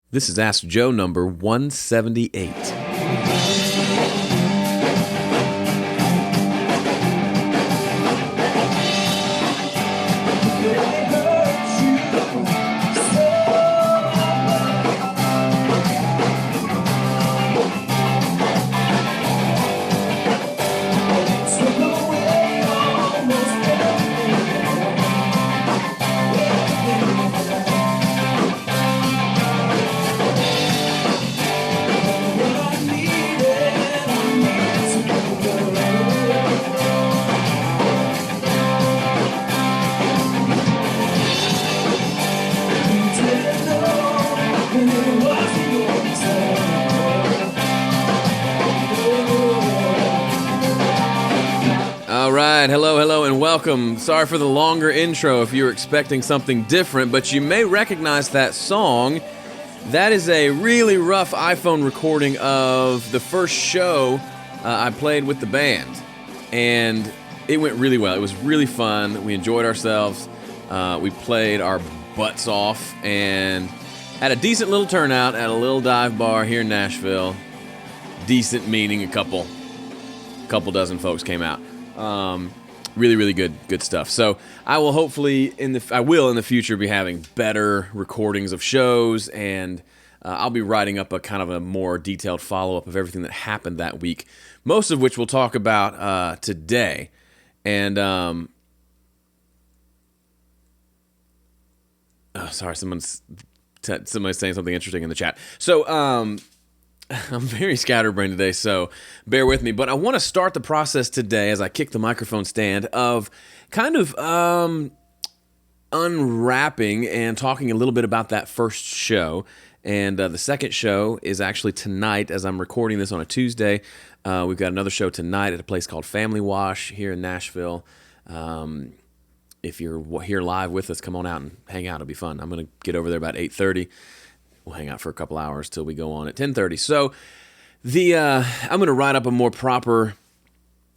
This is Ask Joe number 178. All right, hello, and welcome. Sorry for the longer intro if you're expecting something different, but you may recognize that song. That is a really rough iPhone recording of the first show I played with the band, and it went really well. It was really fun. We enjoyed ourselves. We played our butts off and had a decent little turnout at a little dive bar here in Nashville. Decent meaning a couple dozen folks came out. Really good stuff. So I will hopefully in the future be having better recordings of shows, and I'll be writing up a kind of a more detailed follow-up of everything that happened that week, most of which we'll talk about today. And sorry, somebody's saying something interesting in the chat. So I'm very scatterbrained today, so bear with me. But I want to start the process today as I kick the microphone stand of kind of unwrapping and talking a little bit about that first show. And the second show is actually tonight as I'm recording this on a Tuesday. We've got another show tonight at a place called Family Wash here in Nashville. If you're here live with us, come on out and hang out. It'll be fun. I'm going to get over there about 8:30. We'll hang out for a couple hours till we go on at 10:30. So I'm going to write up a more proper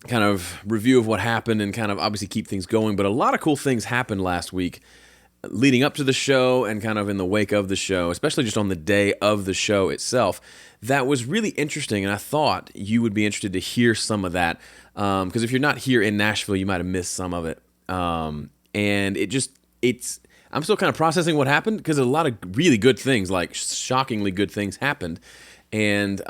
kind of review of what happened and kind of obviously keep things going. But a lot of cool things happened last week leading up to the show and kind of in the wake of the show, especially just on the day of the show itself. That was really interesting, and I thought you would be interested to hear some of that. Because if you're not here in Nashville, you might have missed some of it. And I'm still kind of processing what happened because a lot of really good things, like shockingly good things happened. And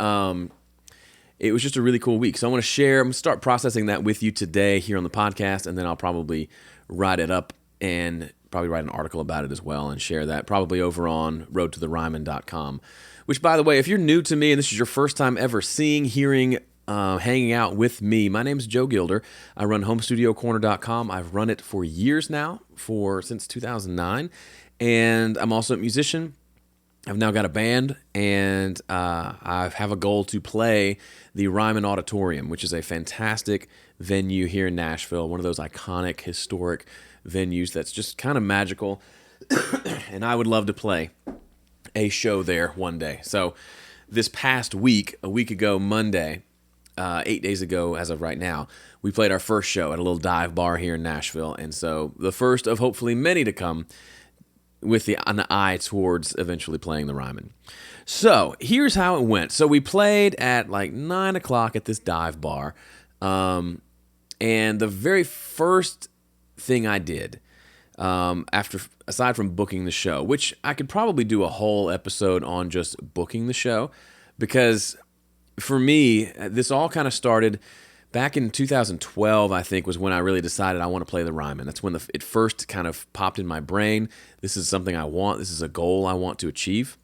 it was just a really cool week. So I'm going to start processing that with you today here on the podcast, and then I'll probably write it up and probably write an article about it as well and share that probably over on roadtotheryman.com. Which, by the way, if you're new to me and this is your first time ever seeing, hearing, hanging out with me, my name is Joe Gilder. I run homestudiocorner.com. I've run it for years now, since 2009, and I'm also a musician. I've now got a band, and I have a goal to play the Ryman Auditorium, which is a fantastic venue here in Nashville, one of those iconic, historic venues that's just kind of magical, and I would love to play a show there one day. So this past week, a week ago Monday, 8 days ago as of right now, we played our first show at a little dive bar here in Nashville, and so the first of hopefully many to come with an eye towards eventually playing the Ryman. So here's how it went. So we played at like 9 o'clock at this dive bar, and the very first thing I did, aside from booking the show, which I could probably do a whole episode on just booking the show, because for me, this all kind of started back in 2012, I think, was when I really decided I want to play the Ryman. That's when it first kind of popped in my brain. This is something I want. This is a goal I want to achieve.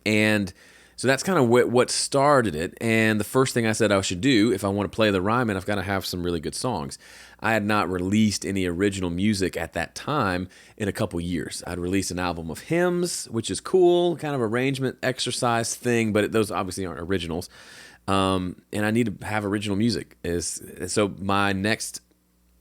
And so that's kind of what started it. And the first thing I said I should do, if I want to play the Ryman, I've got to have some really good songs. I had not released any original music at that time in a couple years. I'd released an album of hymns, which is cool, kind of arrangement exercise thing, but those obviously aren't originals. And I need to have original music. So my next,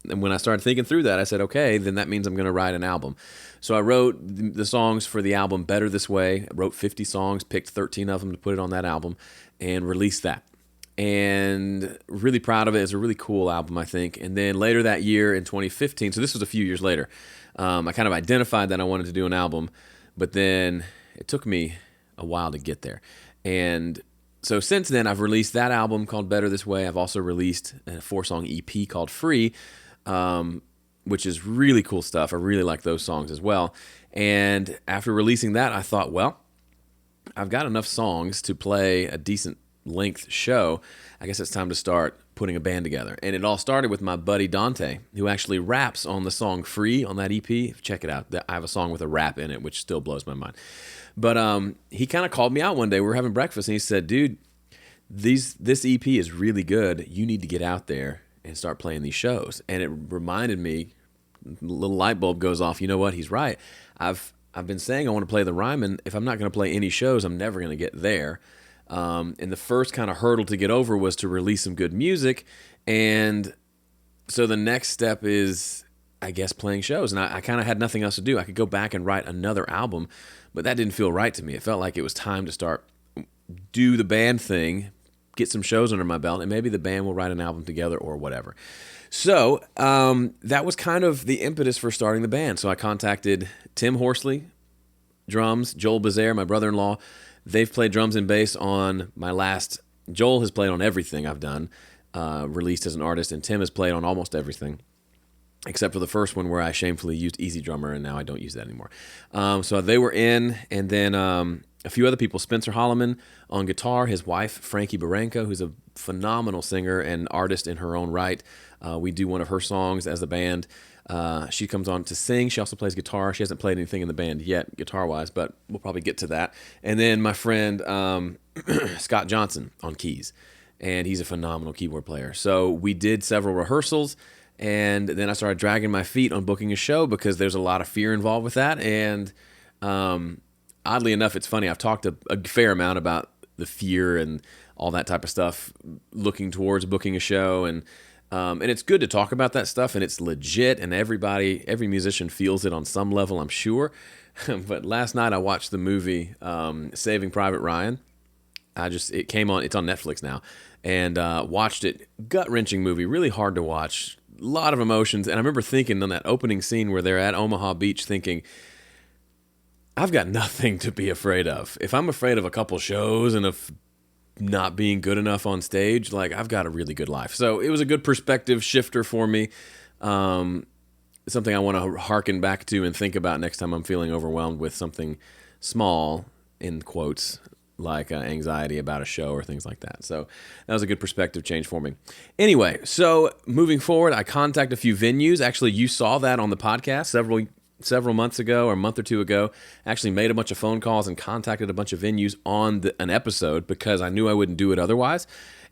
and when I started thinking through that, I said, okay, then that means I'm going to write an album. So I wrote the songs for the album Better This Way. I wrote 50 songs, picked 13 of them to put it on that album, and released that. And really proud of it. It's a really cool album, I think. And then later that year in 2015, so this was a few years later, I kind of identified that I wanted to do an album, but then it took me a while to get there. And so since then, I've released that album called Better This Way. I've also released a 4-song EP called Free, which is really cool stuff. I really like those songs as well. And after releasing that, I thought, well, I've got enough songs to play a decent length show. I guess it's time to start putting a band together. And it all started with my buddy Dante, who actually raps on the song Free on that EP. Check it out. I have a song with a rap in it, which still blows my mind. But he kind of called me out one day. We were having breakfast, and he said, dude, this EP is really good. You need to get out there and start playing these shows. And it reminded me, a little light bulb goes off. You know what? He's right. I've been saying I want to play the Ryman. If I'm not going to play any shows, I'm never going to get there. And the first kind of hurdle to get over was to release some good music. And so the next step is, I guess, playing shows. And I kind of had nothing else to do. I could go back and write another album, but that didn't feel right to me. It felt like it was time to start, do the band thing, get some shows under my belt, and maybe the band will write an album together or whatever. So that was kind of the impetus for starting the band. So I contacted Tim Horsley, drums, Joel Bazaire, my brother-in-law. They've played drums and bass on my last... Joel has played on everything I've done, released as an artist, and Tim has played on almost everything, except for the first one where I shamefully used Easy Drummer, and now I don't use that anymore. So they were in, and then a few other people. Spencer Holloman on guitar, his wife, Frankie Barranco, who's a phenomenal singer and artist in her own right. We do one of her songs as a band. She comes on to sing. She also plays guitar. She hasn't played anything in the band yet, guitar-wise, but we'll probably get to that. And then my friend Scott Johnson on keys, and he's a phenomenal keyboard player. So we did several rehearsals, and then I started dragging my feet on booking a show because there's a lot of fear involved with that. And oddly enough, it's funny. I've talked a fair amount about the fear and all that type of stuff, looking towards booking a show, and it's good to talk about that stuff, and it's legit, and every musician feels it on some level, I'm sure. But last night I watched the movie Saving Private Ryan. It came on, it's on Netflix now, and watched it. Gut-wrenching movie, really hard to watch, a lot of emotions. And I remember thinking on that opening scene where they're at Omaha Beach, thinking, I've got nothing to be afraid of. If I'm afraid of a couple shows and of not being good enough on stage, like, I've got a really good life. So it was a good perspective shifter for me. Something I want to hearken back to and think about next time I'm feeling overwhelmed with something small, in quotes, like anxiety about a show or things like that. So that was a good perspective change for me. Anyway, so moving forward, I contacted a few venues. Actually, you saw that on the podcast several months ago or a month or two ago. Actually made a bunch of phone calls and contacted a bunch of venues on an episode because I knew I wouldn't do it otherwise.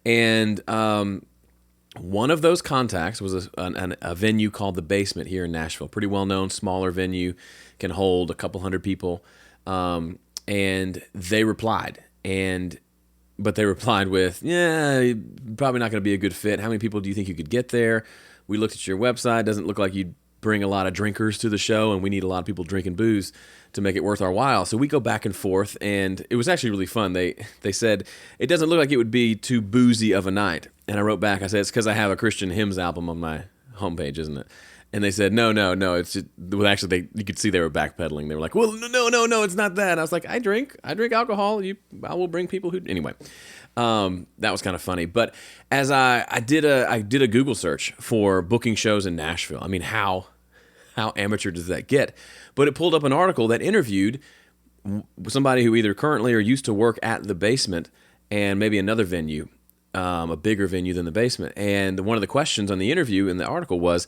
And one of those contacts was a venue called The Basement here in Nashville. Pretty well-known, smaller venue, can hold a couple hundred people. And they replied. But they replied with, yeah, probably not going to be a good fit. How many people do you think you could get there? We looked at your website. Doesn't look like you'd bring a lot of drinkers to the show, and we need a lot of people drinking booze to make it worth our while. So we go back and forth, and it was actually really fun. They said, it doesn't look like it would be too boozy of a night. And I wrote back, I said, it's because I have a Christian hymns album on my homepage, isn't it? And they said, no, it's just, well, actually, you could see they were backpedaling. They were like, well, no, it's not that. And I was like, I drink alcohol. I will bring people who, anyway. That was kind of funny. But as I did a Google search for booking shows in Nashville. I mean, how amateur does that get? But it pulled up an article that interviewed somebody who either currently or used to work at The Basement and maybe another venue, a bigger venue than The Basement. And one of the questions on the interview in the article was,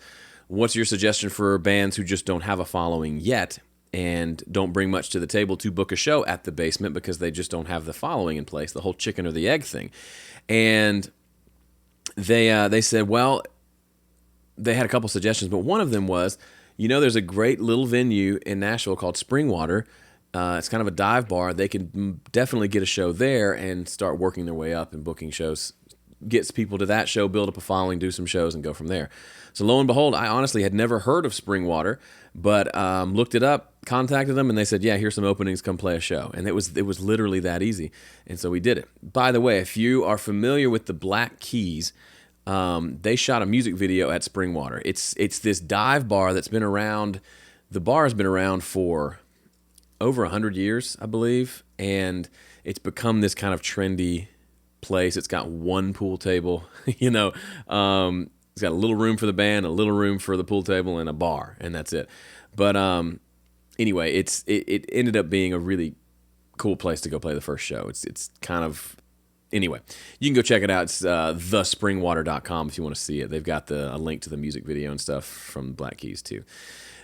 what's your suggestion for bands who just don't have a following yet and don't bring much to the table to book a show at The Basement because they just don't have the following in place, the whole chicken or the egg thing? And they said, well, they had a couple suggestions, but one of them was, there's a great little venue in Nashville called Springwater. It's kind of a dive bar. They can definitely get a show there and start working their way up and booking shows, gets people to that show, build up a following, do some shows, and go from there. So lo and behold, I honestly had never heard of Springwater, but looked it up, contacted them, and they said, yeah, here's some openings, come play a show. And it was literally that easy. And so we did it. By the way, if you are familiar with the Black Keys, they shot a music video at Springwater. It's this dive bar that's been around. The bar has been around for over 100 years, I believe, and it's become this kind of trendy place. It's got one pool table, it's got a little room for the band, a little room for the pool table, and a bar, and that's it. But anyway, it ended up being a really cool place to go play the first show. It's kind of, anyway, you can go check it out. It's thespringwater.com if you want to see it. They've got a link to the music video and stuff from Black Keys too.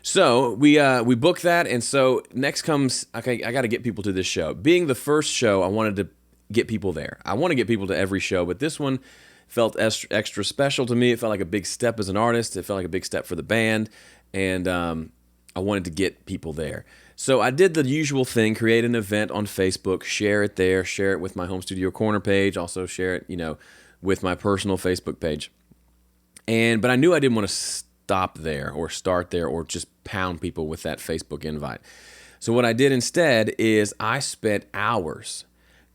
So we booked that, and so next comes, okay, I got to get people to this show. Being the first show, I wanted to get people there. I want to get people to every show, but this one felt extra special to me. It felt like a big step as an artist. It felt like a big step for the band, and I wanted to get people there. So I did the usual thing, create an event on Facebook, share it there, share it with my Home Studio Corner page, also share it, with my personal Facebook page. But I knew I didn't want to stop there or start there or just pound people with that Facebook invite. So what I did instead is I spent hours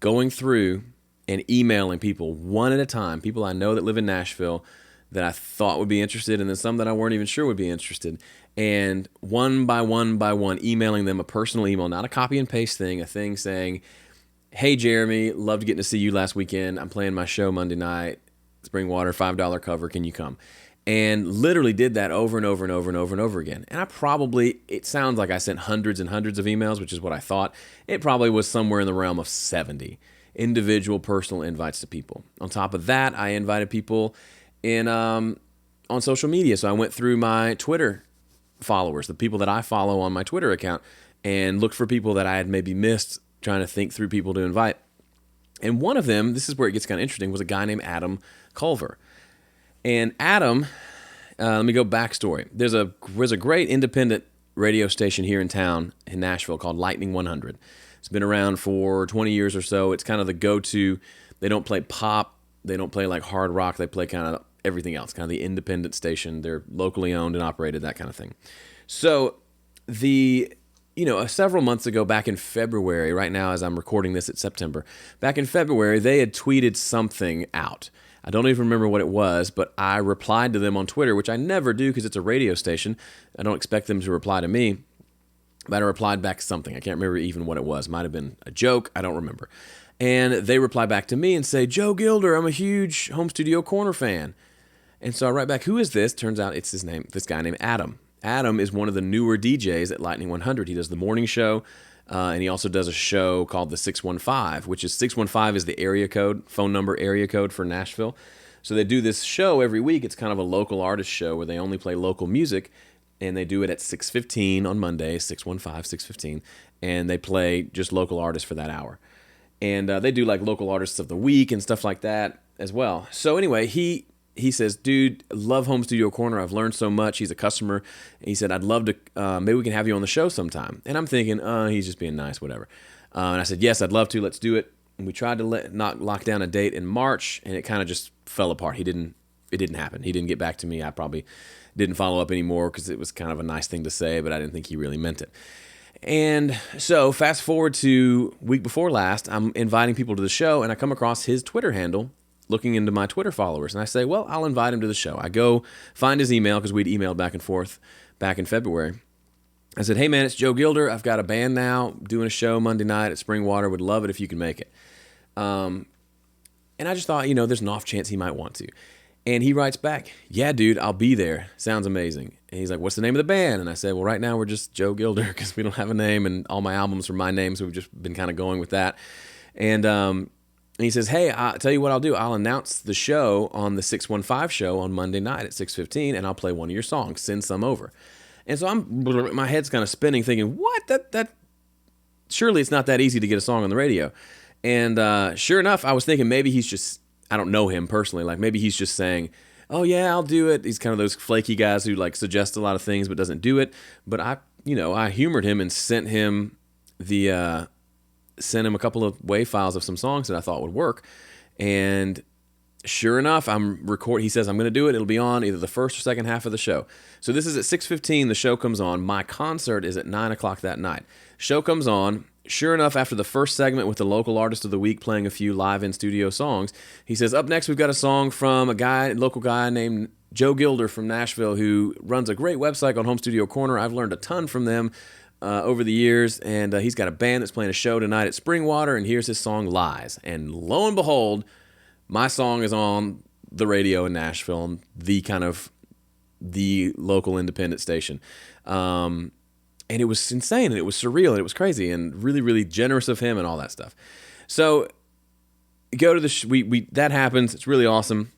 going through and emailing people one at a time, people I know that live in Nashville that I thought would be interested, and then some that I weren't even sure would be interested. And one by one, emailing them a personal email, not a copy and paste thing, a thing saying, hey, Jeremy, loved getting to see you last weekend. I'm playing my show Monday night, Spring Water, $5 cover. Can you come? And literally did that over and over and over and over and over again. And it sounds like I sent hundreds and hundreds of emails, which is what I thought. It probably was somewhere in the realm of 70 individual personal invites to people. On top of that, I invited people on social media. So I went through my Twitter followers, the people that I follow on my Twitter account, and looked for people that I had maybe missed, trying to think through people to invite. And one of them, this is where it gets kind of interesting, was a guy named Adam Culver. And Adam, let me go backstory. There's a great independent radio station here in town in Nashville called Lightning 100. It's been around for 20 years or so. It's kind of the go-to. They don't play pop. They don't play like hard rock. They play kind of everything else, kind of the independent station. They're locally owned and operated, that kind of thing. So several months ago, back in February, right now as I'm recording this, it's September, back in February, they had tweeted something out. I don't even remember what it was, but I replied to them on Twitter, which I never do because it's a radio station. I don't expect them to reply to me, but I replied back something. I can't remember even what it was. Might have been a joke. I don't remember. And they reply back to me and say, Joe Gilder, I'm a huge Home Studio Corner fan. And so I write back, who is this? Turns out it's this guy named Adam. Adam is one of the newer DJs at Lightning 100. He does the morning show, and he also does a show called the 615, which is 615 is the area code, phone number area code for Nashville. So they do this show every week. It's kind of a local artist show where they only play local music, and they do it at 6:15 on Monday, 615, 6:15, and they play just local artists for that hour. And they do like local artists of the week and stuff like that as well. So anyway, he says, dude, love Home Studio Corner. I've learned so much. He's a customer. He said, I'd love to, maybe we can have you on the show sometime. And I'm thinking, he's just being nice, whatever. And I said, yes, I'd love to. Let's do it. And we tried to not lock down a date in March, and it kind of just fell apart. It didn't happen. He didn't get back to me. I probably didn't follow up anymore because it was kind of a nice thing to say, but I didn't think he really meant it. And so fast forward to week before last, I'm inviting people to the show, and I come across his Twitter handle, looking into my Twitter followers, and I say, well, I'll invite him to the show. I go find his email because we'd emailed back and forth back in February. I said, hey, man, it's Joe Gilder. I've got a band now doing a show Monday night at Spring Water. Would love it if you could make it. And I just thought, there's an off chance he might want to. And he writes back, yeah, dude, I'll be there. Sounds amazing. And he's like, what's the name of the band? And I said, well, right now we're just Joe Gilder because we don't have a name, and all my albums are my name, so we've just been kind of going with that. And he says, hey, I'll tell you what I'll do. I'll announce the show on the 615 show on Monday night at 6:15, and I'll play one of your songs. Send some over. And so my head's kind of spinning, thinking, what? That surely it's not that easy to get a song on the radio. And sure enough, I was thinking maybe he's just, I don't know him personally, like maybe he's just saying, oh yeah, I'll do it. He's kind of those flaky guys who like suggest a lot of things but doesn't do it. But I humored him and sent him a couple of WAV files of some songs that I thought would work. And sure enough, he says, I'm going to do it. It'll be on either the first or second half of the show. So this is at 6:15. The show comes on. My concert is at 9 o'clock that night. Show comes on. Sure enough, after the first segment with the local artist of the week playing a few live in-studio songs, he says, up next, we've got a song from a local guy named Joe Gilder from Nashville, who runs a great website on Home Studio Corner. I've learned a ton from them. over the years, and he's got a band that's playing a show tonight at Springwater, and here's his song Lies. And lo and behold, my song is on the radio in Nashville, the local independent station. And it was insane, and it was surreal, and it was crazy, and really, really generous of him and all that stuff. So go to the that happens. It's really awesome.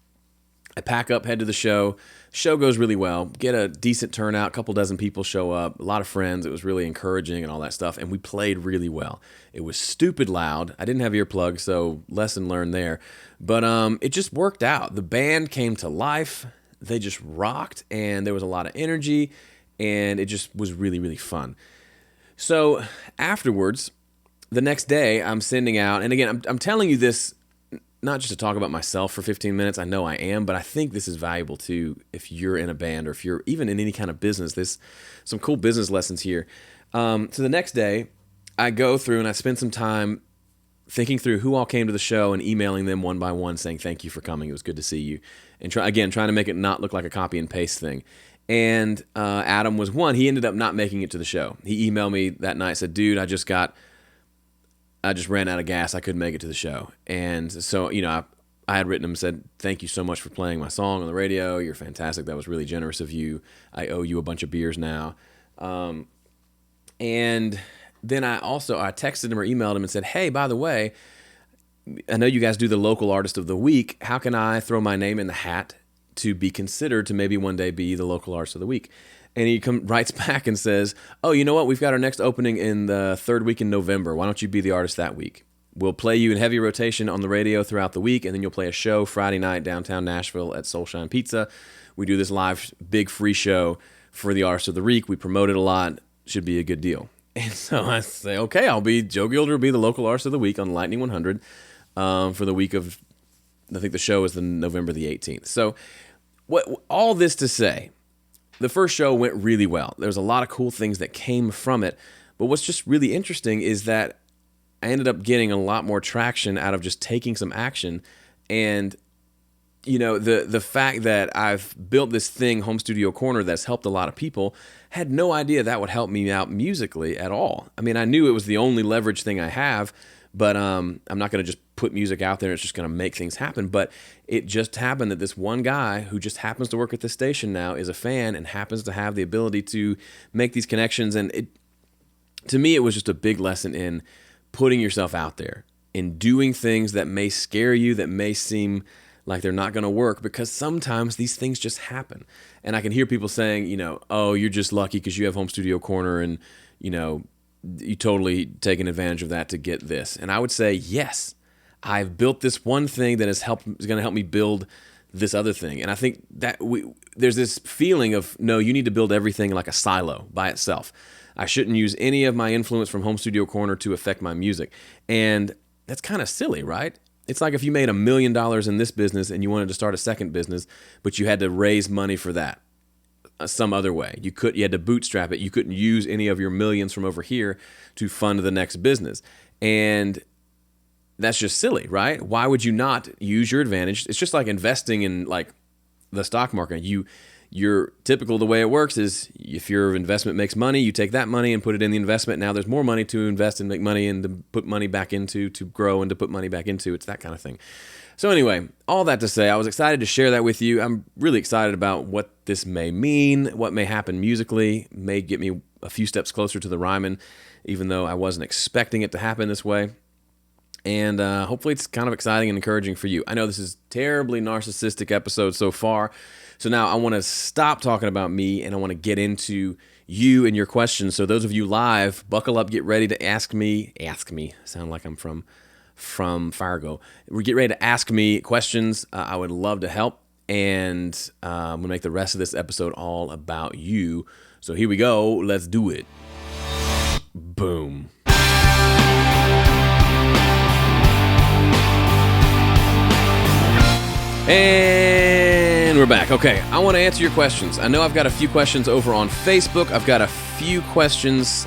I pack up, head to the show. Show goes really well. Get a decent turnout. A couple dozen people show up. A lot of friends. It was really encouraging and all that stuff. And we played really well. It was stupid loud. I didn't have earplugs, so lesson learned there. But it just worked out. The band came to life. They just rocked, and there was a lot of energy, and it just was really, really fun. So afterwards, the next day, I'm sending out, and again, I'm telling you this not just to talk about myself for 15 minutes. I know I am, but I think this is valuable too if you're in a band or if you're even in any kind of business. There's some cool business lessons here. So the next day, I go through and I spend some time thinking through who all came to the show and emailing them one by one saying, thank you for coming. It was good to see you. And trying to make it not look like a copy and paste thing. And Adam was one. He ended up not making it to the show. He emailed me that night, said, dude, I just ran out of gas. I couldn't make it to the show. And so, I had written him and said, thank you so much for playing my song on the radio. You're fantastic. That was really generous of you. I owe you a bunch of beers now. And then I texted him or emailed him and said, hey, by the way, I know you guys do the local artist of the week. How can I throw my name in the hat to be considered to maybe one day be the local artist of the week? And he writes back and says, oh, you know what? We've got our next opening in the third week in November. Why don't you be the artist that week? We'll play you in heavy rotation on the radio throughout the week, and then you'll play a show Friday night downtown Nashville at Soulshine Pizza. We do this live big free show for the artist of the week. We promote it a lot. Should be a good deal. And so I say, okay, Joe Gilder will be the local artist of the week on Lightning 100 for the week of, I think the show is November the 18th. So all this to say, the first show went really well. There's a lot of cool things that came from it. But what's just really interesting is that I ended up getting a lot more traction out of just taking some action. And, the fact that I've built this thing, Home Studio Corner, that's helped a lot of people, had no idea that would help me out musically at all. I mean, I knew it was the only leverage thing I have, but I'm not going to just put music out there. It's just going to make things happen. But it just happened that this one guy who just happens to work at this station now is a fan and happens to have the ability to make these connections. And to me, it was just a big lesson in putting yourself out there, in doing things that may scare you, that may seem like they're not going to work, because sometimes these things just happen. And I can hear people saying, oh, you're just lucky because you have Home Studio Corner and, you totally taken advantage of that to get this. And I would say, yes, I've built this one thing that is going to help me build this other thing. And I think that there's this feeling of, no, you need to build everything like a silo by itself. I shouldn't use any of my influence from Home Studio Corner to affect my music. And that's kind of silly, right? It's like if you made $1 million in this business and you wanted to start a second business, but you had to raise money for that some other way. You had to bootstrap it. You couldn't use any of your millions from over here to fund the next business. And that's just silly, right? Why would you not use your advantage? It's just like investing in like the stock market. You're typical. The way it works is if your investment makes money, you take that money and put it in the investment. Now there's more money to invest and make money and to put money back into, to grow and to put money back into. It's that kind of thing. So anyway, all that to say, I was excited to share that with you. I'm really excited about what this may mean, what may happen musically, may get me a few steps closer to the Ryman, even though I wasn't expecting it to happen this way. And hopefully it's kind of exciting and encouraging for you. I know this is a terribly narcissistic episode so far. So now I want to stop talking about me and I want to get into you and your questions. So those of you live, buckle up, get ready to ask me. Sound like I'm from Fargo. We get ready to ask me questions. I would love to help. And I'm going to make the rest of this episode all about you. So here we go. Let's do it. Boom. And we're back. Okay, I want to answer your questions. I know I've got a few questions over on Facebook. I've got a few questions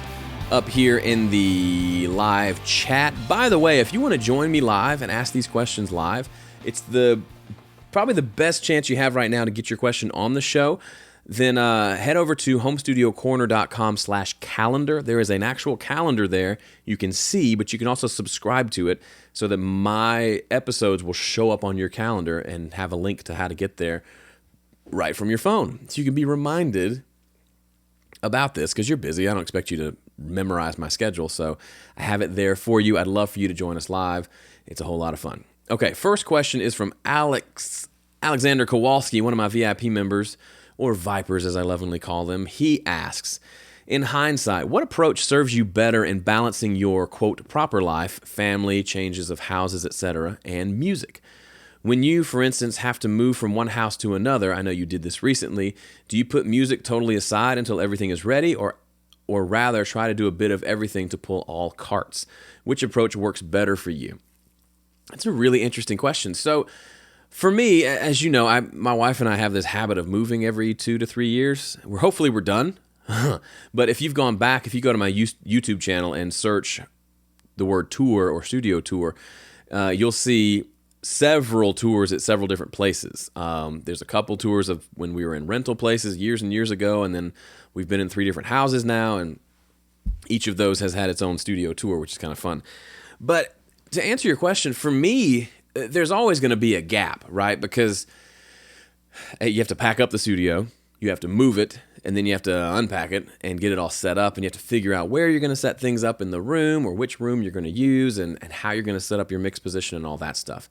up here in the live chat. By the way, if you want to join me live and ask these questions live, it's probably the best chance you have right now to get your question on the show. then head over to homestudiocorner.com/calendar. There is an actual calendar there you can see, but you can also subscribe to it so that my episodes will show up on your calendar and have a link to how to get there right from your phone. So you can be reminded about this because you're busy. I don't expect you to memorize my schedule, so I have it there for you. I'd love for you to join us live. It's a whole lot of fun. Okay, first question is from Alexander Kowalski, one of my VIP members, or Vipers as I lovingly call them. He asks, in hindsight, what approach serves you better in balancing your, quote, proper life, family, changes of houses, etc., and music? When you, for instance, have to move from one house to another, I know you did this recently, do you put music totally aside until everything is ready, or rather try to do a bit of everything to pull all carts? Which approach works better for you? That's a really interesting question. So for me, as you know, my wife and I have this habit of moving every 2 to 3 years. Hopefully we're done. But if you've gone back, if you go to my YouTube channel and search the word tour or studio tour, you'll see several tours at several different places. There's a couple tours of when we were in rental places years and years ago, and then we've been in 3 different houses now, and each of those has had its own studio tour, which is kind of fun. But to answer your question, for me, there's always going to be a gap, right? Because you have to pack up the studio, you have to move it, and then you have to unpack it and get it all set up, and you have to figure out where you're going to set things up in the room or which room you're going to use and how you're going to set up your mix position and all that stuff.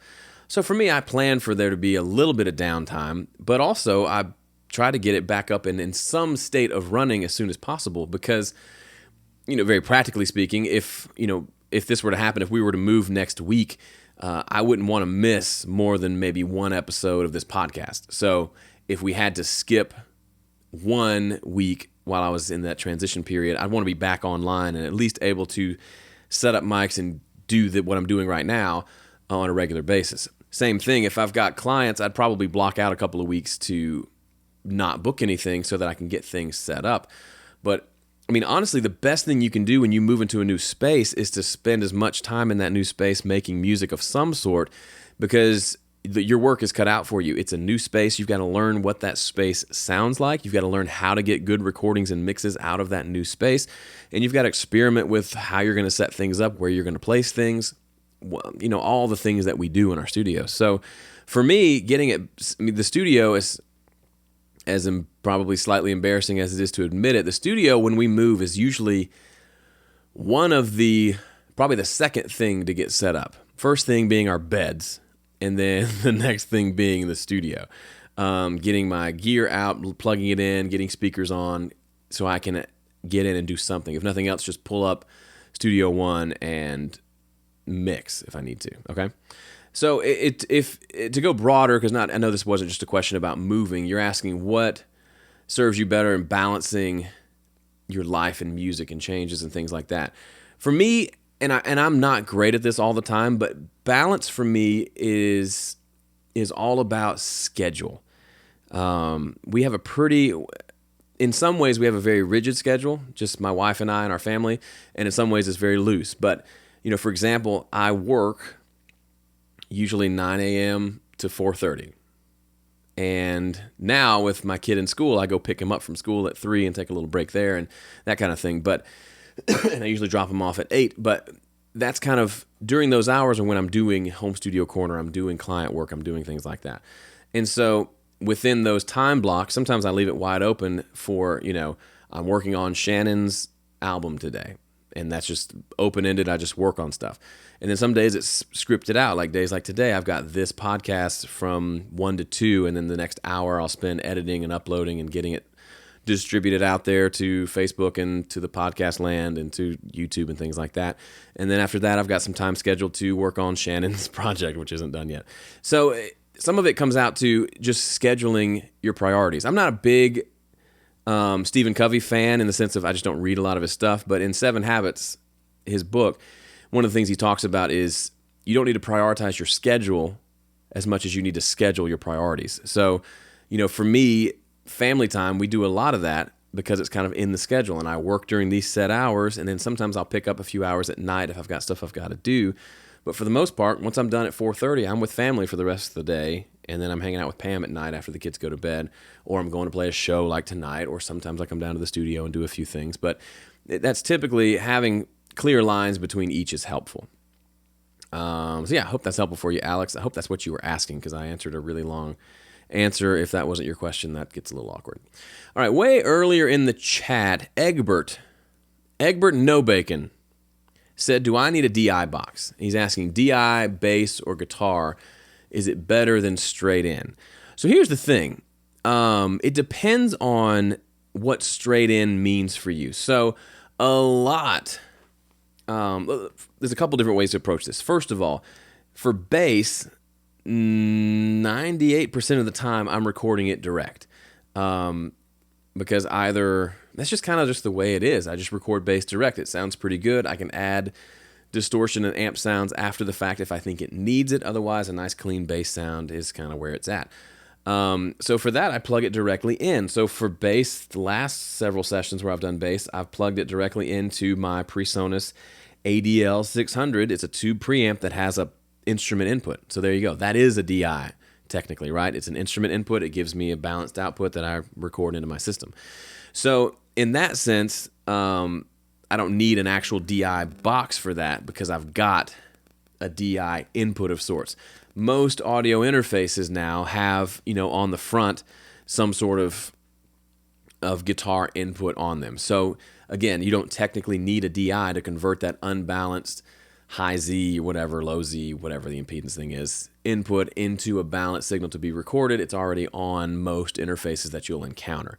So for me, I plan for there to be a little bit of downtime, but also I try to get it back up and in some state of running as soon as possible because, very practically speaking, if this were to happen, if we were to move next week, I wouldn't want to miss more than maybe one episode of this podcast. So if we had to skip 1 week while I was in that transition period, I'd want to be back online and at least able to set up mics and do what I'm doing right now on a regular basis. Same thing, if I've got clients, I'd probably block out a couple of weeks to not book anything so that I can get things set up. But honestly, the best thing you can do when you move into a new space is to spend as much time in that new space making music of some sort because your work is cut out for you. It's a new space. You've got to learn what that space sounds like. You've got to learn how to get good recordings and mixes out of that new space. And you've got to experiment with how you're going to set things up, where you're going to place things, all the things that we do in our studio. So for me, the studio is, as probably slightly embarrassing as it is to admit it, the studio when we move is usually probably the second thing to get set up. First thing being our beds, and then the next thing being the studio. Getting my gear out, plugging it in, getting speakers on so I can get in and do something. If nothing else, just pull up Studio One and mix if I need to, okay? So to go broader, because I know this wasn't just a question about moving, you're asking what serves you better in balancing your life and music and changes and things like that. For me, and I'm not great at this all the time, but balance for me is all about schedule. In some ways we have a very rigid schedule, just my wife and I and our family, and in some ways it's very loose. But, for example, I work usually 9 a.m. to 4:30. And now with my kid in school, I go pick him up from school at 3 and take a little break there and that kind of thing. But and I usually drop him off at 8. But that's kind of during those hours or when I'm doing Home Studio Corner, I'm doing client work, I'm doing things like that. And so within those time blocks, sometimes I leave it wide open for, I'm working on Shannon's album today. And that's just open-ended. I just work on stuff. And then some days it's scripted out. Like days like today, I've got this podcast from 1 to 2, and then the next hour I'll spend editing and uploading and getting it distributed out there to Facebook and to the podcast land and to YouTube and things like that. And then after that, I've got some time scheduled to work on Shannon's project, which isn't done yet. So some of it comes out to just scheduling your priorities. I'm not a big Stephen Covey fan in the sense of I just don't read a lot of his stuff, but in 7 Habits, his book, one of the things he talks about is you don't need to prioritize your schedule as much as you need to schedule your priorities. So, for me, family time, we do a lot of that because it's kind of in the schedule, and I work during these set hours, and then sometimes I'll pick up a few hours at night if I've got stuff I've got to do. But for the most part, once I'm done at 4:30, I'm with family for the rest of the day, and then I'm hanging out with Pam at night after the kids go to bed, or I'm going to play a show like tonight, or sometimes I come down to the studio and do a few things. But that's typically having clear lines between each is helpful. So yeah, I hope that's helpful for you, Alex. I hope that's what you were asking, because I answered a really long answer. If that wasn't your question, that gets a little awkward. All right, way earlier in the chat, Egbert No Bacon said, do I need a DI box? He's asking, DI, bass, or guitar, is it better than straight in? So here's the thing. It depends on what straight in means for you. So a lot, there's a couple different ways to approach this. First of all, for bass, 98% of the time I'm recording it direct. Because either, that's just kind of just the way it is. I just record bass direct. It sounds pretty good. I can add distortion and amp sounds after the fact if I think it needs it. Otherwise, a nice clean bass sound is kind of where it's at. So for that, I plug it directly in. So for bass, the last several sessions where I've done bass, I've plugged it directly into my PreSonus ADL 600. It's a tube preamp that has a instrument input. So there you go. That is a DI. Technically, right? It's an instrument input. It gives me a balanced output that I record into my system. So in that sense, I don't need an actual DI box for that because I've got a DI input of sorts. Most audio interfaces now have, on the front some sort of guitar input on them. So again, you don't technically need a DI to convert that unbalanced high Z, whatever, low Z, whatever the impedance thing is, input into a balanced signal to be recorded. It's already on most interfaces that you'll encounter.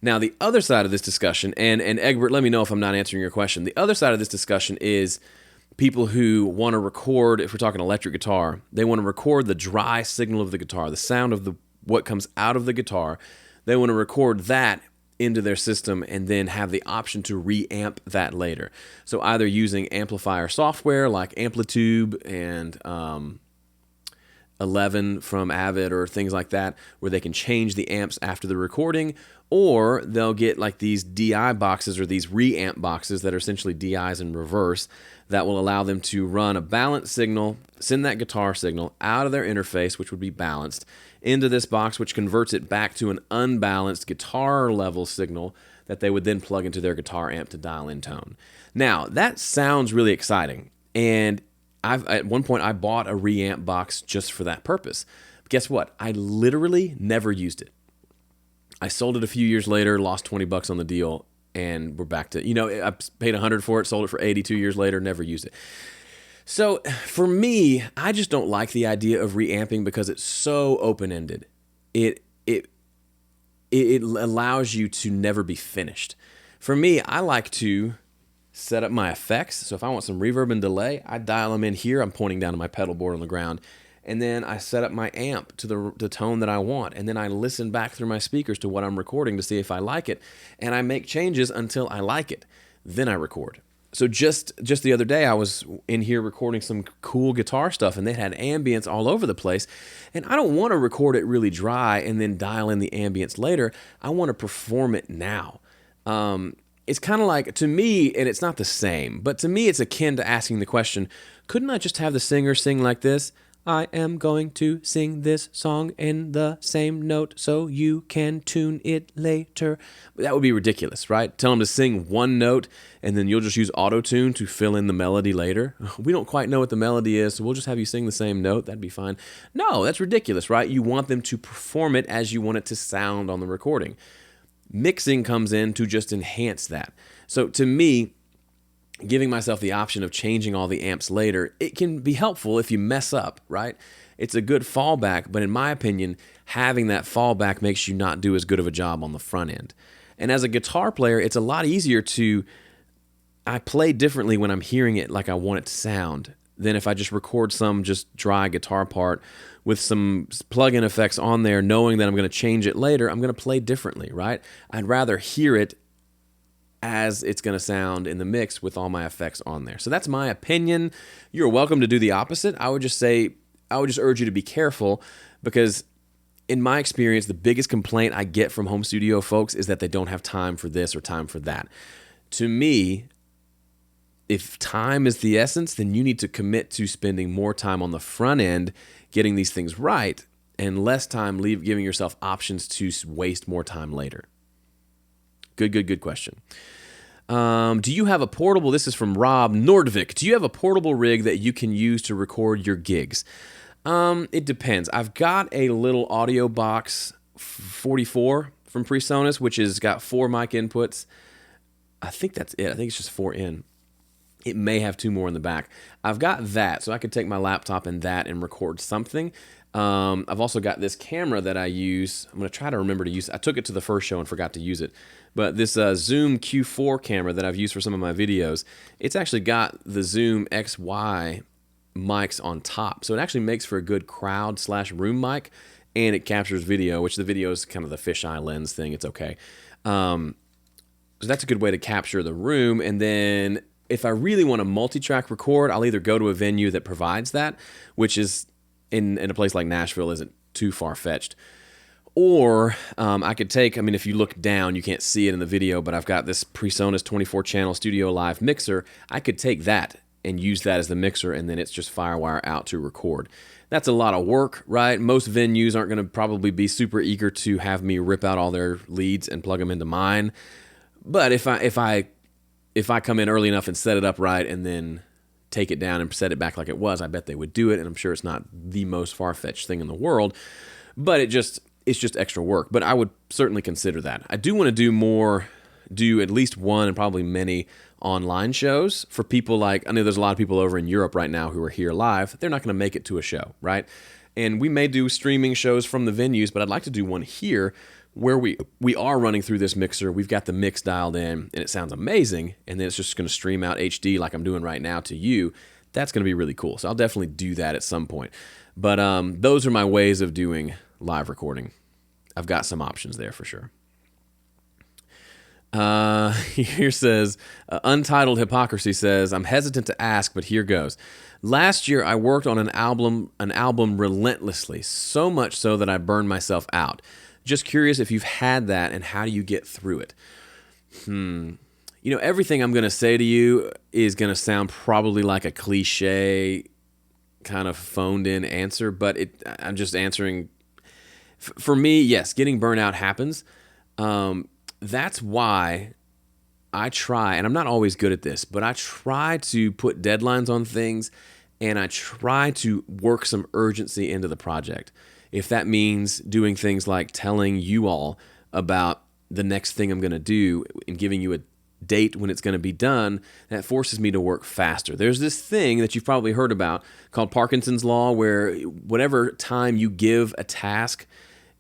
Now, the other side of this discussion, and Egbert, let me know if I'm not answering your question. The other side of this discussion is people who want to record, if we're talking electric guitar, they want to record the dry signal of the guitar, the sound of what comes out of the guitar. They want to record that into their system and then have the option to reamp that later. So either using amplifier software like Amplitude and 11 from Avid or things like that, where they can change the amps after the recording, or they'll get like these DI boxes or these reamp boxes that are essentially DIs in reverse that will allow them to run a balanced signal, send that guitar signal out of their interface, which would be balanced, into this box, which converts it back to an unbalanced guitar level signal that they would then plug into their guitar amp to dial in tone. Now, that sounds really exciting, and at one point I bought a reamp box just for that purpose. But guess what? I literally never used it. I sold it a few years later, lost $20 on the deal, and we're back to, I paid $100 for it, sold it for $80 2 years later, never used it. So for me, I just don't like the idea of reamping because it's so open-ended. It allows you to never be finished. For me, I like to set up my effects. So if I want some reverb and delay, I dial them in here. I'm pointing down to my pedal board on the ground. And then I set up my amp to the tone that I want. And then I listen back through my speakers to what I'm recording to see if I like it. And I make changes until I like it. Then I record. So just the other day, I was in here recording some cool guitar stuff, and they had ambience all over the place. And I don't want to record it really dry and then dial in the ambience later. I want to perform it now. It's kind of like, to me, and it's not the same, but to me it's akin to asking the question, couldn't I just have the singer sing like this? I am going to sing this song in the same note so you can tune it later. That would be ridiculous, right? Tell them to sing one note and then you'll just use auto-tune to fill in the melody later. We don't quite know what the melody is, so we'll just have you sing the same note. That'd be fine. No, that's ridiculous, right? You want them to perform it as you want it to sound on the recording. Mixing comes in to just enhance that. So to me, giving myself the option of changing all the amps later, it can be helpful if you mess up, right? It's a good fallback, but in my opinion, having that fallback makes you not do as good of a job on the front end. And as a guitar player, it's a lot easier I play differently when I'm hearing it like I want it to sound than if I just record some just dry guitar part with some plug-in effects on there, knowing that I'm going to change it later. I'm going to play differently, right? I'd rather hear it as it's going to sound in the mix with all my effects on there. So that's my opinion. You're welcome to do the opposite. I would just urge you to be careful, because in my experience, the biggest complaint I get from home studio folks is that they don't have time for this or time for that. To me, if time is the essence, then you need to commit to spending more time on the front end getting these things right, and less time giving yourself options to waste more time later? Good question. Do you have a portable, this is from Rob Nordvik, do you have a portable rig that you can use to record your gigs? It depends. I've got a little audio box 44 from PreSonus, which has got 4 mic inputs. I think that's it. I think it's just 4 in. It may have 2 more in the back. I've got that, so I could take my laptop and that and record something. I've also got this camera that I use. I'm going to try to remember to use it. I took it to the first show and forgot to use it. But this Zoom Q4 camera that I've used for some of my videos, it's actually got the Zoom XY mics on top. So it actually makes for a good crowd/room mic, and it captures video, which the video is kind of the fisheye lens thing. It's okay. So that's a good way to capture the room. And then if I really want to multi-track record, I'll either go to a venue that provides that, which is in a place like Nashville isn't too far-fetched. Or I could take, if you look down, you can't see it in the video, but I've got this PreSonus 24-channel Studio Live mixer. I could take that and use that as the mixer, and then it's just FireWire out to record. That's a lot of work, right? Most venues aren't going to probably be super eager to have me rip out all their leads and plug them into mine. But if I come in early enough and set it up right and then take it down and set it back like it was, I bet they would do it, and I'm sure it's not the most far-fetched thing in the world, but it's just extra work. But I would certainly consider that. I do want to do at least one and probably many online shows for people like, I know there's a lot of people over in Europe right now who are here live. They're not going to make it to a show, right? And we may do streaming shows from the venues, but I'd like to do one here where we are running through this mixer. We've got the mix dialed in, and it sounds amazing, and then it's just going to stream out HD like I'm doing right now to you. That's going to be really cool. So I'll definitely do that at some point. But those are my ways of doing live recording. I've got some options there for sure. Here says, Untitled Hypocrisy says, I'm hesitant to ask, but here goes. Last year, I worked on an album relentlessly, so much so that I burned myself out. Just curious if you've had that, and how do you get through it? Everything I'm going to say to you is going to sound probably like a cliche kind of phoned in answer, but I'm just answering. For me, yes, getting burnout happens. That's why I try, and I'm not always good at this, but I try to put deadlines on things, and I try to work some urgency into the project. If that means doing things like telling you all about the next thing I'm going to do and giving you a date when it's going to be done, that forces me to work faster. There's this thing that you've probably heard about called Parkinson's Law, where whatever time you give a task,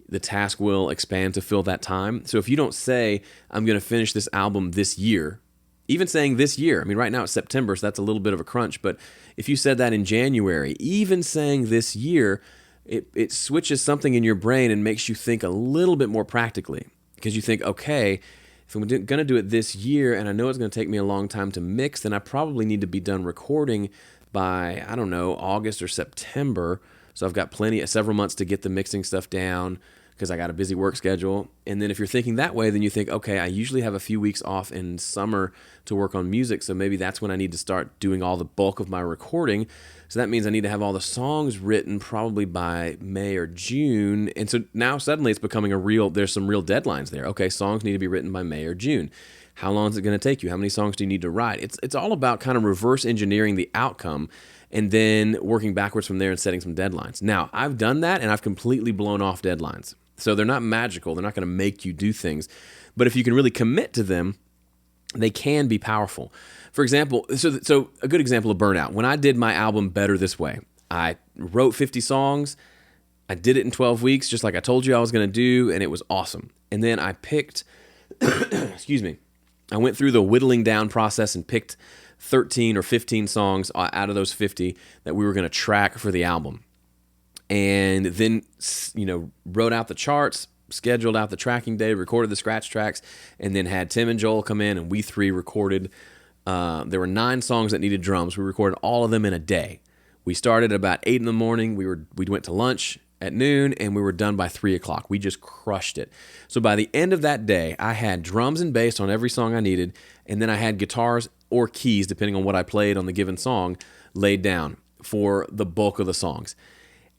the task will expand to fill that time. So if you don't say, I'm going to finish this album this year, even saying this year, right now it's September, so that's a little bit of a crunch, but if you said that in January, even saying this year, it switches something in your brain and makes you think a little bit more practically, because you think, okay, if I'm going to do it this year and I know it's going to take me a long time to mix, then I probably need to be done recording by, August or September. So I've got several months to get the mixing stuff down because I got a busy work schedule. And then if you're thinking that way, then you think, okay, I usually have a few weeks off in summer to work on music, so maybe that's when I need to start doing all the bulk of my recording. So that means I need to have all the songs written probably by May or June. And so now suddenly it's becoming there's some real deadlines there. Okay, songs need to be written by May or June. How long is it going to take you? How many songs do you need to write? It's all about kind of reverse engineering the outcome and then working backwards from there and setting some deadlines. Now, I've done that, and I've completely blown off deadlines. So they're not magical. They're not going to make you do things. But if you can really commit to them, they can be powerful. For example, so a good example of burnout. When I did my album Better This Way, I wrote 50 songs. I did it in 12 weeks, just like I told you I was going to do, and it was awesome. And then I picked, I went through the whittling down process and picked 13 or 15 songs out of those 50 that we were going to track for the album. And then, wrote out the charts, scheduled out the tracking day, recorded the scratch tracks, and then had Tim and Joel come in, and we 3 recorded. There were 9 songs that needed drums. We recorded all of them in a day. We started at about 8 in the morning. We went to lunch at noon, and we were done by 3 o'clock. We just crushed it. So by the end of that day, I had drums and bass on every song I needed, and then I had guitars or keys, depending on what I played on the given song, laid down for the bulk of the songs.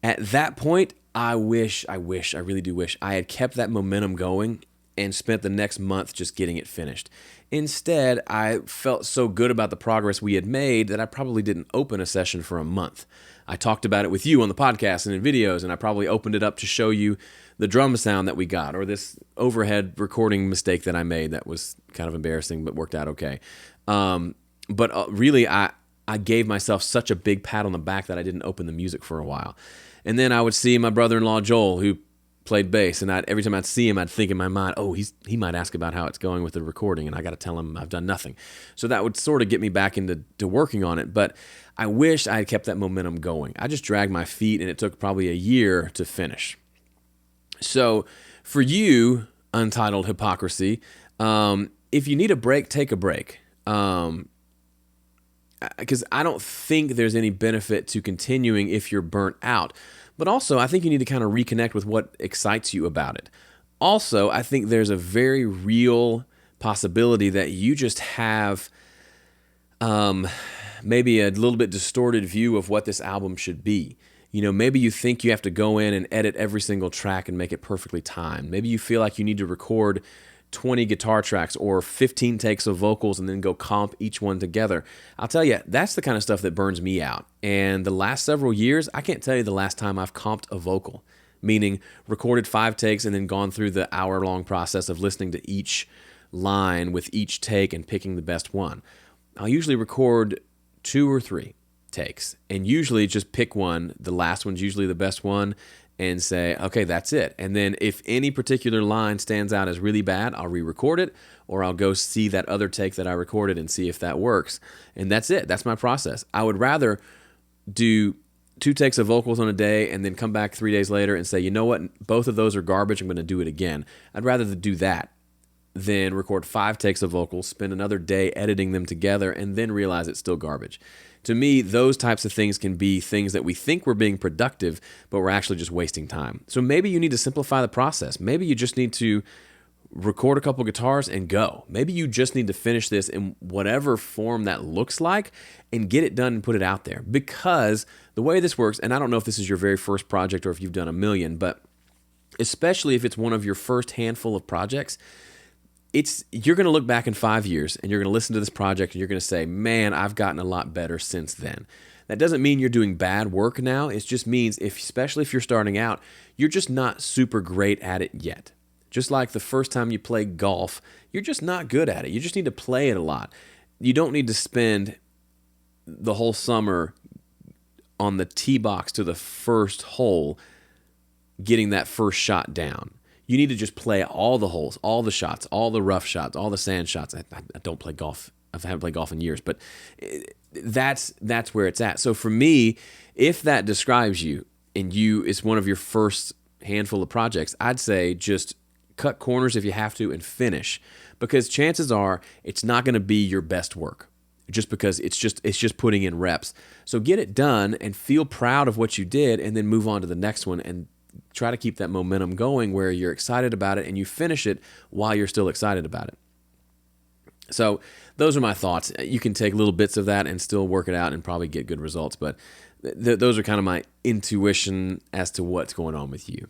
At that point, I really do wish I had kept that momentum going and spent the next month just getting it finished. Instead, I felt so good about the progress we had made that I probably didn't open a session for a month. I talked about it with you on the podcast and in videos, and I probably opened it up to show you the drum sound that we got, or this overhead recording mistake that I made that was kind of embarrassing but worked out okay. But really, I gave myself such a big pat on the back that I didn't open the music for a while. And then I would see my brother-in-law Joel, who played bass, and every time I'd see him, I'd think in my mind, oh, he might ask about how it's going with the recording, and I got to tell him I've done nothing. So that would sort of get me back into working on it, but I wish I had kept that momentum going. I just dragged my feet, and it took probably a year to finish. So for you, Untitled Hypocrisy, if you need a break, take a break. Because I don't think there's any benefit to continuing if you're burnt out. But also, I think you need to kind of reconnect with what excites you about it. Also, I think there's a very real possibility that you just have maybe a little bit distorted view of what this album should be. Maybe you think you have to go in and edit every single track and make it perfectly timed. Maybe you feel like you need to record 20 guitar tracks or 15 takes of vocals and then go comp each one together. I'll tell you, that's the kind of stuff that burns me out. And the last several years, I can't tell you the last time I've comped a vocal, meaning recorded 5 takes and then gone through the hour-long process of listening to each line with each take and picking the best one. I'll usually record 2 or 3 takes and usually just pick one. The last one's usually the best one, and say, okay, that's it. And then if any particular line stands out as really bad, I'll re-record it, or I'll go see that other take that I recorded and see if that works. And that's it. That's my process. I would rather do 2 takes of vocals on a day and then come back 3 days later and say, you know what, both of those are garbage, I'm going to do it again. I'd rather do that than record 5 takes of vocals, spend another day editing them together, and then realize it's still garbage. To me, those types of things can be things that we think we're being productive, but we're actually just wasting time. So maybe you need to simplify the process. Maybe you just need to record a couple guitars and go. Maybe you just need to finish this in whatever form that looks like and get it done and put it out there. Because the way this works, and I don't know if this is your very first project or if you've done a million, but especially if it's one of your first handful of projects, you're going to look back in 5 years and you're going to listen to this project and you're going to say, man, I've gotten a lot better since then. That doesn't mean you're doing bad work now. It just means, especially if you're starting out, you're just not super great at it yet. Just like the first time you play golf, you're just not good at it. You just need to play it a lot. You don't need to spend the whole summer on the tee box to the first hole getting that first shot down. You need to just play all the holes, all the shots, all the rough shots, all the sand shots. I don't play golf. I haven't played golf in years, but that's where it's at. So for me, if that describes you and it's one of your first handful of projects, I'd say just cut corners if you have to and finish, because chances are it's not going to be your best work just because it's just putting in reps. So get it done and feel proud of what you did and then move on to the next one and try to keep that momentum going where you're excited about it and you finish it while you're still excited about it. So those are my thoughts. You can take little bits of that and still work it out and probably get good results, but those are kind of my intuition as to what's going on with you.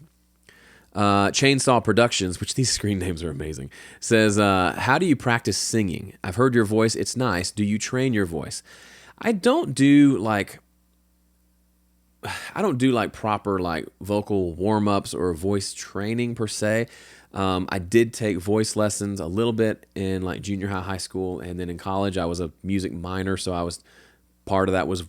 Chainsaw Productions, which these screen names are amazing, says, how do you practice singing? I've heard your voice. It's nice. Do you train your voice? I don't do proper vocal warm-ups or voice training per se. I did take voice lessons a little bit in junior high school, and then in college I was a music minor, so part of that was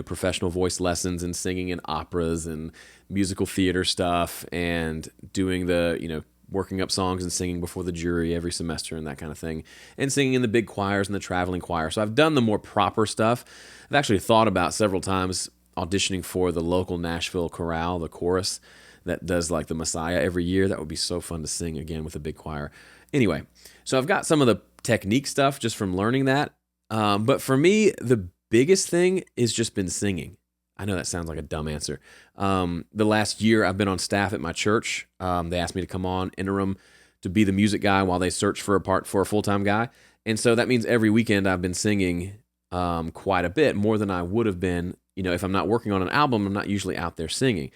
professional voice lessons and singing in operas and musical theater stuff and doing the working up songs and singing before the jury every semester and that kind of thing, and singing in the big choirs and the traveling choir. So I've done the more proper stuff. I've actually thought about several times auditioning for the local Nashville chorale, the chorus that does the Messiah every year. That would be so fun to sing again with a big choir. Anyway, so I've got some of the technique stuff just from learning that. But for me, the biggest thing is just been singing. I know that sounds like a dumb answer. The last year I've been on staff at my church. They asked me to come on interim to be the music guy while they search for a full-time guy. And so that means every weekend I've been singing quite a bit, more than I would have been. If I'm not working on an album, I'm not usually out there singing.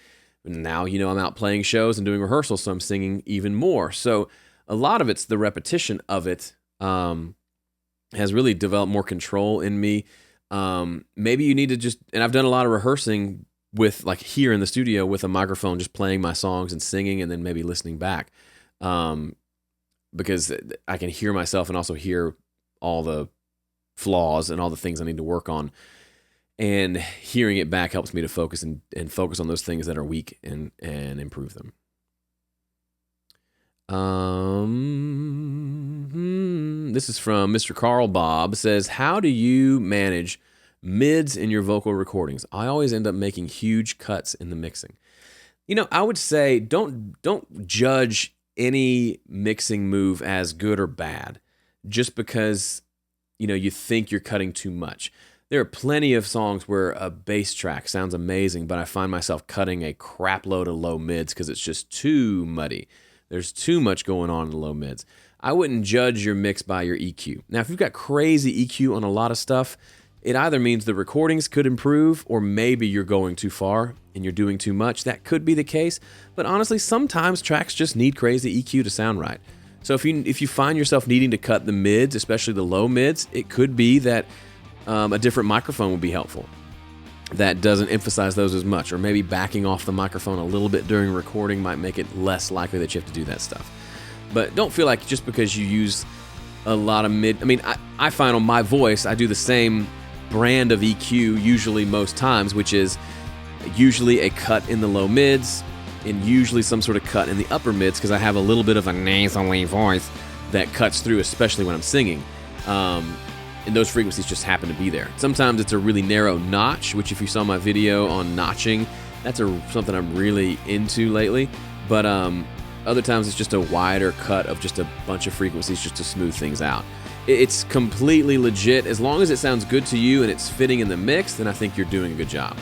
Now, I'm out playing shows and doing rehearsals, so I'm singing even more. So a lot of it's the repetition of it has really developed more control in me. Maybe you need to and I've done a lot of rehearsing with, like, here in the studio with a microphone, just playing my songs and singing, and then maybe listening back, because I can hear myself and also hear all the flaws and all the things I need to work on. And hearing it back helps me to focus and focus on those things that are weak and improve them. This is from Mr. Carl Bob. Says, how do you manage mids in your vocal recordings? I always end up making huge cuts in the mixing. I would say don't judge any mixing move as good or bad just because you think you're cutting too much. There are plenty of songs where a bass track sounds amazing, but I find myself cutting a crap load of low mids because it's just too muddy. There's too much going on in the low mids. I wouldn't judge your mix by your EQ. Now, if you've got crazy EQ on a lot of stuff, it either means the recordings could improve, or maybe you're going too far and you're doing too much. That could be the case, but honestly, sometimes tracks just need crazy EQ to sound right. So if you find yourself needing to cut the mids, especially the low mids, it could be that a different microphone would be helpful that doesn't emphasize those as much, or maybe backing off the microphone a little bit during recording might make it less likely that you have to do that stuff. But don't feel like just because you use a lot of mid... I find on my voice, I do the same brand of EQ usually most times, which is usually a cut in the low mids and usually some sort of cut in the upper mids, because I have a little bit of a nasally voice that cuts through, especially when I'm singing. And those frequencies just happen to be there. Sometimes it's a really narrow notch, which if you saw my video on notching, that's something I'm really into lately. But other times it's just a wider cut of just a bunch of frequencies just to smooth things out. It's completely legit. As long as it sounds good to you and it's fitting in the mix, then I think you're doing a good job.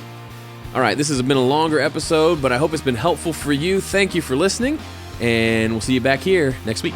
All right, this has been a longer episode, but I hope it's been helpful for you. Thank you for listening, and we'll see you back here next week.